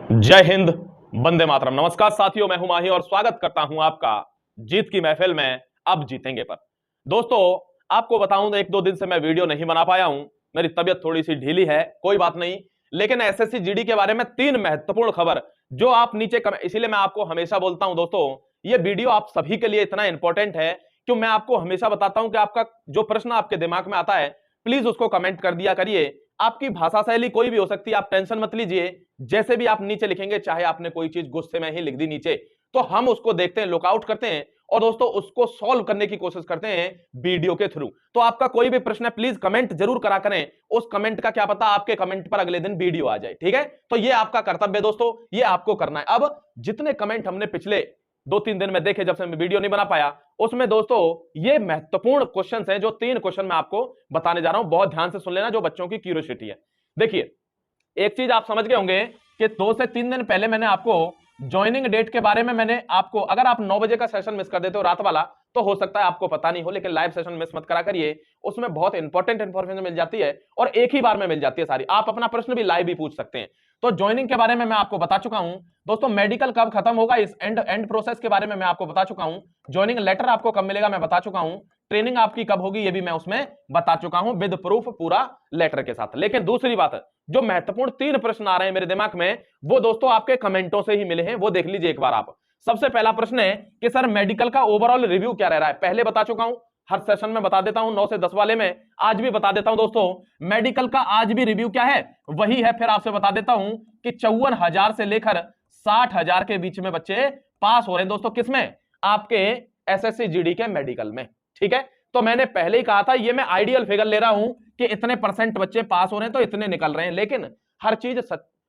जय हिंद, वंदे मातरम। नमस्कार साथियों, मैं हूं माही और स्वागत करता हूं आपका जीत की महफिल में अब जीतेंगे पर। दोस्तों, आपको बताऊं, एक दो दिन से मैं वीडियो नहीं बना पाया हूं। मेरी तबीयत थोड़ी सी ढीली है, कोई बात नहीं। लेकिन एसएससी जीडी के बारे में 3 महत्वपूर्ण खबर जो आप नीचे इसीलिए मैं आपको हमेशा बोलता हूं दोस्तों, ये वीडियो आप सभी के लिए इतना इंपॉर्टेंट है कि मैं आपको हमेशा बताता हूं कि आपका जो प्रश्न आपके दिमाग में आता है, प्लीज उसको कमेंट कर दिया करिए। आपकी भाषा शैली कोई भी हो सकती है, आप टेंशन मत लीजिए। जैसे भी आप नीचे लिखेंगे, चाहे आपने कोई चीज गुस्से में ही लिख दी नीचे, तो हम उसको देखते हैं, लुकआउट करते हैं और दोस्तों उसको सॉल्व करने की कोशिश करते हैं वीडियो के थ्रू। तो आपका कोई भी प्रश्न है, प्लीज कमेंट जरूर करा करें। उस कमेंट का क्या पता आपके कमेंट पर अगले दिन वीडियो आ जाए। ठीक है, तो ये आपका कर्तव्य है दोस्तों, ये आपको करना है। अब जितने कमेंट हमने पिछले 2-3 दिन में देखे, जब से मैं वीडियो नहीं बना पाया, उसमें दोस्तों ये महत्वपूर्ण क्वेश्चन हैं। जो 3 क्वेश्चन मैं आपको बताने जा रहा हूं, बहुत ध्यान से सुन लेना, जो बच्चों की क्यूरियोसिटी है। देखिए, एक चीज आप समझ गए होंगे कि 2 से 3 दिन पहले मैंने आपको ज्वाइनिंग डेट के बारे में मैंने आपको, अगर आप 9 बजे का सेशन मिस कर देते हो रात वाला, तो हो सकता है आपको पता नहीं हो, लेकिन लाइव सेशन मिस मत करा करिए। उसमें बहुत इंपॉर्टेंट इंफॉर्मेशन मिल जाती है और एक ही बार में मिल जाती है सारी। आप अपना प्रश्न भी लाइव ही पूछ सकते हैं। तो ज्वाइनिंग के बारे में मैं आपको बता चुका हूं दोस्तों। मेडिकल कब खत्म होगा, इस एंड प्रोसेस के बारे में मैं आपको बता चुका हूं। ज्वाइनिंग लेटर आपको कब मिलेगा, मैं बता चुका हूं। ट्रेनिंग आपकी कब होगी, ये भी मैं उसमें बता चुका हूं, विद प्रूफ, पूरा लेटर के साथ। लेकिन दूसरी बात, जो महत्वपूर्ण 3 प्रश्न आ रहे हैं मेरे दिमाग में, वो दोस्तों आपके कमेंटों से ही मिले हैं। वो देख लीजिए एक बार आप। सबसे पहला प्रश्न है कि सर मेडिकल का ओवरऑल रिव्यू क्या रह रहा है। पहले बता चुका हूं, हर सेशन में बता देता हूं, 9 से 10 वाले में। आज भी बता देता हूं दोस्तों, मेडिकल का आज भी रिव्यू क्या है, वही है। फिर आपसे बता देता हूं कि 54,000 से लेकर 60,000 के बीच में बच्चे पास हो रहे हैं दोस्तों। किसमें? आपके एसएससी जीडी के मेडिकल में। ठीक है, तो मैंने पहले ही कहा था, ये मैं आइडियल फिगर ले रहा हूं कि इतने % बच्चे पास हो रहे हैं तो इतने निकल रहे हैं। लेकिन हर चीज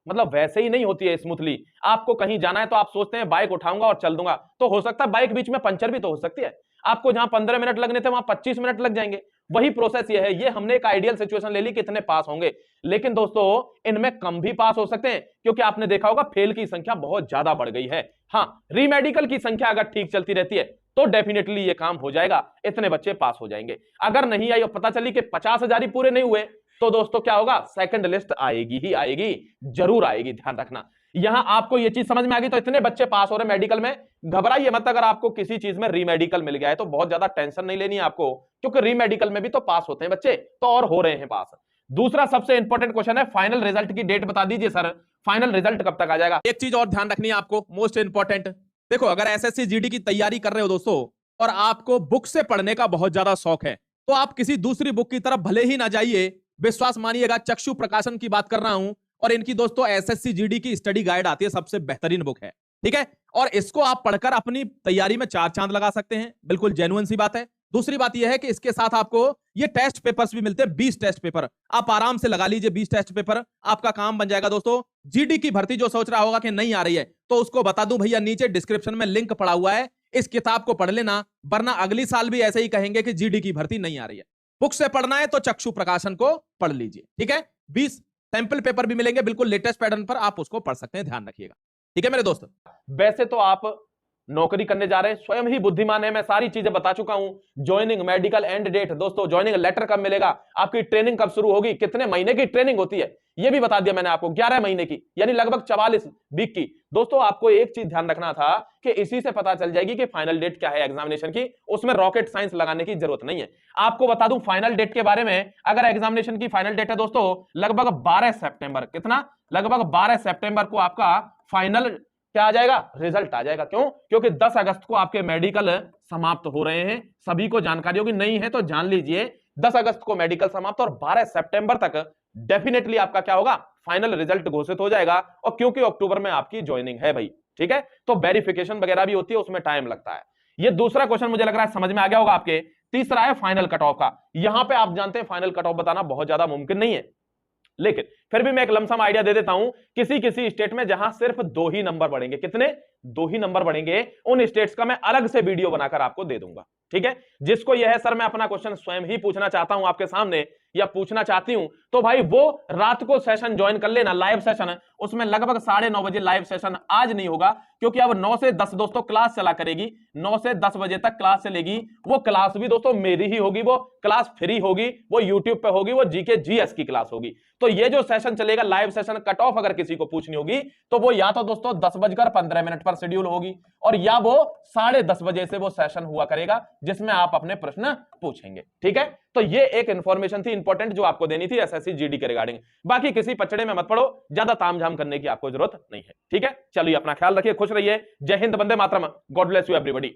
मतलब वैसे ही नहीं होती है स्मूथली। आपको कहीं जाना है तो आप सोचते हैं बाइक उठाऊंगा और चल दूंगा, तो हो सकता है बाइक बीच में पंचर भी तो हो सकती है। आपको जहां 15 मिनट लगने थे वहां 25 मिनट लग जाएंगे। वही प्रोसेस ये है। ये हमने एक आइडियल सिचुएशन ले ली कि इतने पास होंगे, लेकिन दोस्तों इनमें कम भी पास हो सकते हैं, क्योंकि आपने देखा होगा फेल की संख्या बहुत ज्यादा बढ़ गई है। हाँ, रीमेडिकल की संख्या अगर ठीक चलती रहती है तो डेफिनेटली ये काम हो जाएगा, इतने बच्चे पास हो जाएंगे। अगर नहीं आई और पता चली कि 50,000 ही पूरे नहीं हुए, तो दोस्तों क्या होगा, सेकंड लिस्ट आएगी ही आएगी, जरूर आएगी, ध्यान रखना। यहां आपको ये चीज समझ में आ गई। तो इतने बच्चे पास हो रहे मेडिकल में, घबराइए मत। अगर आपको किसी चीज में रीमेडिकल मिल गया है तो बहुत ज्यादा टेंशन नहीं लेनी है आपको, क्योंकि रीमेडिकल में भी तो पास होते हैं बच्चे, तो और हो रहे हैं पास। दूसरा सबसे इंपॉर्टेंट क्वेश्चन है, फाइनल रिजल्ट की डेट बता दीजिए सर, फाइनल रिजल्ट कब तक आ जाएगा। एक चीज और ध्यान रखनी है आपको, मोस्ट इंपॉर्टेंट। देखो, अगर एसएससी जीडी की तैयारी कर रहे हो दोस्तों, और आपको बुक से पढ़ने का बहुत ज्यादा शौक है, तो आप किसी दूसरी बुक की तरफ भले ही ना जाइए। विश्वास मानिएगा, चक्षु प्रकाशन की बात कर रहा हूं, और इनकी दोस्तों एसएससी जीडी की स्टडी गाइड आती है, सबसे बेहतरीन बुक है। ठीक है, और इसको आप पढ़कर अपनी तैयारी में 4 चांद लगा सकते हैं, बिल्कुल जेन्युइन सी बात है। दूसरी बात यह है कि इसके साथ आपको ये टेस्ट पेपर्स भी मिलते हैं, 20 टेस्ट पेपर। आप आराम से लगा लीजिए 20 टेस्ट पेपर, आपका काम बन जाएगा दोस्तों। जीडी की भर्ती जो सोच रहा होगा कि नहीं आ रही है, तो उसको बता दूं भैया, नीचे डिस्क्रिप्शन में लिंक पड़ा हुआ है, इस किताब को पढ़ लेना, वरना अगली साल भी ऐसे ही कहेंगे कि जीडी की भर्ती नहीं आ रही है। बुक से पढ़ना है तो चक्षु प्रकाशन को पढ़ लीजिए। ठीक है, 20 सैंपल पेपर भी मिलेंगे, बिल्कुल लेटेस्ट पैटर्न पर, आप उसको पढ़ सकते हैं, ध्यान रखिएगा। ठीक है मेरे दोस्त, वैसे तो आप नौकरी करने जा रहे हैं, स्वयं ही बुद्धिमान है, मैं सारी चीजें बता चुका हूं। ज्वाइनिंग, मेडिकल, एंड डेट दोस्तों, ज्वाइनिंग लेटर कब मिलेगा, आपकी ट्रेनिंग कब शुरू होगी, कितने महीने की ट्रेनिंग होती है, ये भी बता दिया मैंने आपको, 11 महीने की, यानी लगभग 44 वीक की। दोस्तों आपको एक चीज ध्यान रखना था कि इसी से पता चल जाएगी कि फाइनल डेट क्या है एग्जामिनेशन की। उसमें रॉकेट साइंस लगाने की जरूरत नहीं है। आपको बता दूं फाइनल डेट के बारे में, अगर एग्जामिनेशन की फाइनल डेट है दोस्तों लगभग 12 सितंबर, कितना, लगभग 12 सितंबर को आपका फाइनल क्या आ जाएगा, रिजल्ट आ जाएगा। क्यों? क्योंकि 10 अगस्त को आपके मेडिकल समाप्त हो रहे हैं। सभी को जानकारी होगी, नहीं है तो जान लीजिए, 10 अगस्त को मेडिकल समाप्त, और 12 सितंबर तक डेफिनेटली आपका क्या होगा, फाइनल रिजल्ट घोषित हो जाएगा। और क्योंकि अक्टूबर में आपकी ज्वाइनिंग है भाई, ठीक है, तो वेरिफिकेशन वगैरह भी होती है, उसमें टाइम लगता है। ये दूसरा क्वेश्चन मुझे लग रहा है समझ में आ गया होगा आपके। तीसरा है फाइनल कट ऑफ का। यहां पे आप जानते हैं फाइनल कट ऑफ बताना बहुत ज्यादा मुमकिन नहीं है, लेकिन फिर भी मैं एक लमसम आइडिया दे देता हूं। किसी किसी स्टेट में जहां सिर्फ 2 ही नंबर बढ़ेंगे, कितने, 2 ही नंबर बढ़ेंगे, उन स्टेट्स का मैं अलग से वीडियो बनाकर आपको दे दूंगा। ठीक है, जिसको यह है सर मैं अपना क्वेश्चन स्वयं ही पूछना चाहता हूं आपके सामने, या पूछना चाहती हूं, तो भाई वो रात को सेशन ज्वाइन कर लेना, लाइव सेशन है, उसमें लगभग 9:30 बजे लाइव सेशन आज नहीं होगा, क्योंकि अब 9 से 10 दोस्तों क्लास चला करेगी, 9 से 10 बजे तक क्लास चलेगी। वो क्लास भी दोस्तों मेरी ही होगी, वो क्लास फ्री होगी, वो यूट्यूब पे होगी, वो जीके जीएस की क्लास होगी। तो ये जो सेशन चलेगा लाइव सेशन, कट ऑफ अगर किसी को पूछनी होगी तो वो या तो दोस्तों 10:15 पर शेड्यूल होगी, और या वो 10:30 बजे से वो सेशन हुआ करेगा जिसमें आप अपने प्रश्न पूछेंगे। ठीक है, तो ये एक इंफॉर्मेशन थी इंपॉर्टेंट जो आपको देनी थी एसएससी जीडी के रिगार्डिंग। बाकी किसी पचड़े में मत पड़ो, ज्यादा तामझाम करने की आपको जरूरत नहीं है। ठीक है, चलिए अपना ख्याल रखिए, खुश रहिए। जय Hind, Vande Mataram, God bless you everybody.